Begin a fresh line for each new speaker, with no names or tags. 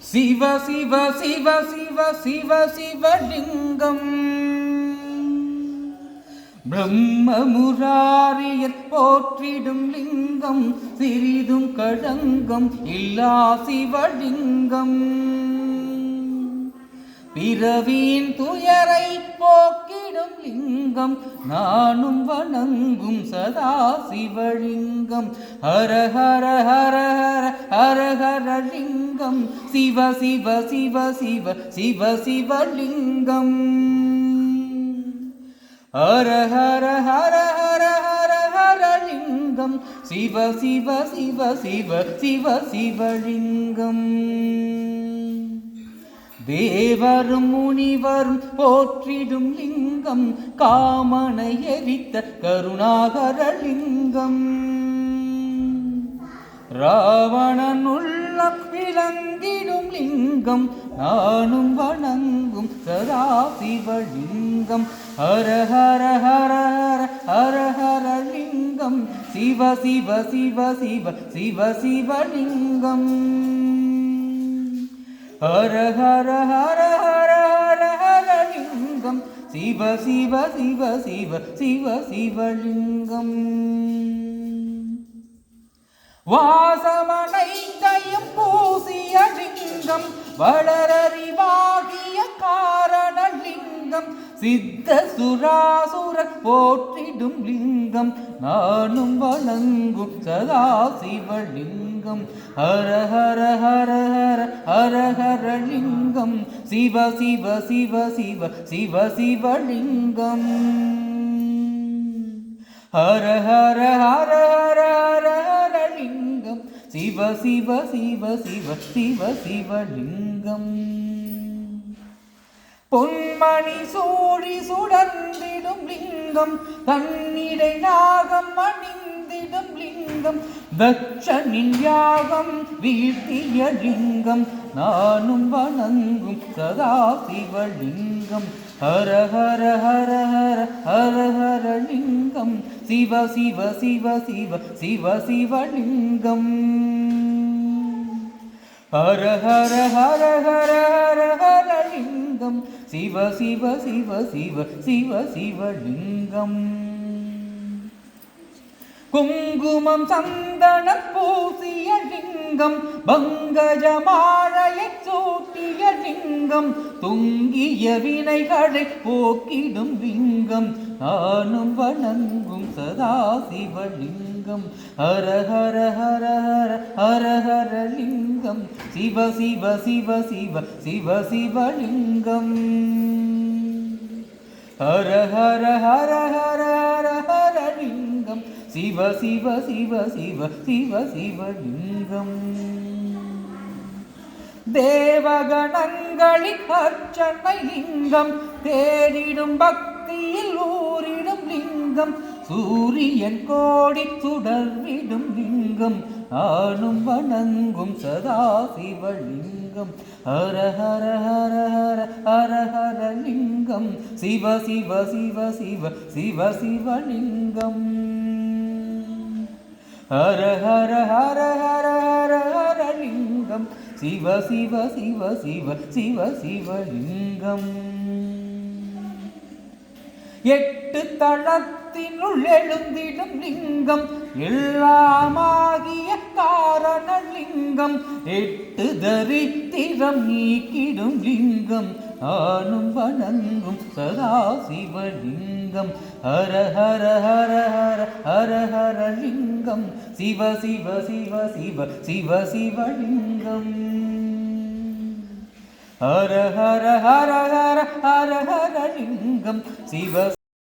சிவ சிவ சிவ சிவ சிவ சிவலிங்கம் பிரம்ம முராரியர் போற்றிடும் லிங்கம் சிறிதும் களங்கம் இல்லா சிவலிங்கம் பிறவியின் துயரை போக்கிடும் லிங்கம் நானும் வணங்கும் சதா சிவலிங்கம் ஹர ஹர ஹர ஹர ஹர ஹர லிங்கம் சிவ சிவ சிவ சிவ சிவ சிவலிங்கம் ஹர ஹர ஹர ஹர ஹர ஹர லிங்கம் சிவ சிவ சிவ சிவ சிவ சிவலிங்கம் தேவரும் முனிவரும் போற்றிடும் லிங்கம் காமனை எரித்த கருணாகர லிங்கம் ராவணன் உள்ளம் விளங்கிடும் லிங்கம் நானும் வணங்கும் சதா சிவலிங்கம் ஹர ஹர ஹர ஹர ஹர ஹர லிங்கம் சிவ சிவ சிவ சிவ சிவ சிவலிங்கம் ஹர ஹர ஹர ஹர ஹர ஹர லிங்கம் சிவ சிவ சிவ சிவ சிவ சிவலிங்கம் வாசமனைத்தையும் பூசிய லிங்கம் வளரறிவாகிய காரண லிங்கம் சித்த சுராசுர போற்றிடும் லிங்கம் நானும் வணங்கும் சதா சிவலிங்கம் ஹர ஹர ஹர ஹர ஹர ஹர லிங்கம் சிவ சிவ சிவ சிவ சிவ சிவலிங்கம் ஹர ஹர ஹர ஹர ஹர ஹர லிங்கம் சிவ சிவ சிவ சிவ சிவ சிவலிங்கம் பொன்மணி சூழி சுடர்ந்திடும் லிங்கம் தன்னிடை நாகம் அணிந்திடும் லிங்கம் தட்சனின் யாகம் வீழ்த்திய லிங்கம் நானும் வணங்கும் சதா சிவலிங்கம் ஹர ஹர ஹர ஹர ஹர ஹர லிங்கம் சிவ சிவ சிவ சிவ சிவ சிவலிங்கம் ஹர ஹர ஹர ஹர ஹர ஹர லிங்கம் சிவ சிவ சிவ சிவ சிவ சிவலிங்கம் குங்குமம் சந்தன பூசிய லிங்கம் பங்கஜமாழையை சூட்டிய லிங்கம் துங்கிய வினைகளை போக்கிடும் லிங்கம் நானும் வணங்கும் சதா சிவலிங்கம் ஹர ஹர ஹர ஹர ஹர ஹர லிங்கம் சிவ சிவ சிவ சிவ சிவ சிவலிங்கம் ஹர ஹர ஹர ஹர ஹர ஹர லிங்கம் சிவ சிவ சிவ சிவ சிவ சிவலிங்கம் தேவகணங்களின் அர்ச்சனை லிங்கம் தேடிடும் பக்தியில் ஊரிடும் லிங்கம் சூரியன் கோடி சுடர்விடும் லிங்கம் நானும் வணங்கும் சதா சிவலிங்கம் ஹர ஹர ஹர ஹர ஹர ஹர லிங்கம் சிவ சிவ சிவ சிவ சிவ சிவலிங்கம் ஹர ஹர ஹர ஹர ஹர ஹர லிங்கம் சிவ சிவ சிவ சிவ சிவ சிவலிங்கம் எட்டு தளத்தினுள் எழுந்திடும் லிங்கம் எல்லாமாகிய காரண லிங்கம் எட்டு தரித்திரம் நீக்கிடும் லிங்கம் நானும் வணங்கும் சதா சிவலிங்கம் ஹர ஹர ஹர ஹர ஹர ஹர லிங்கம் சிவ சிவ சிவ சிவ சிவ சிவலிங்கம் ஹர ஹர ஹர ஹர ஹர ஹர லிங்கம் சிவ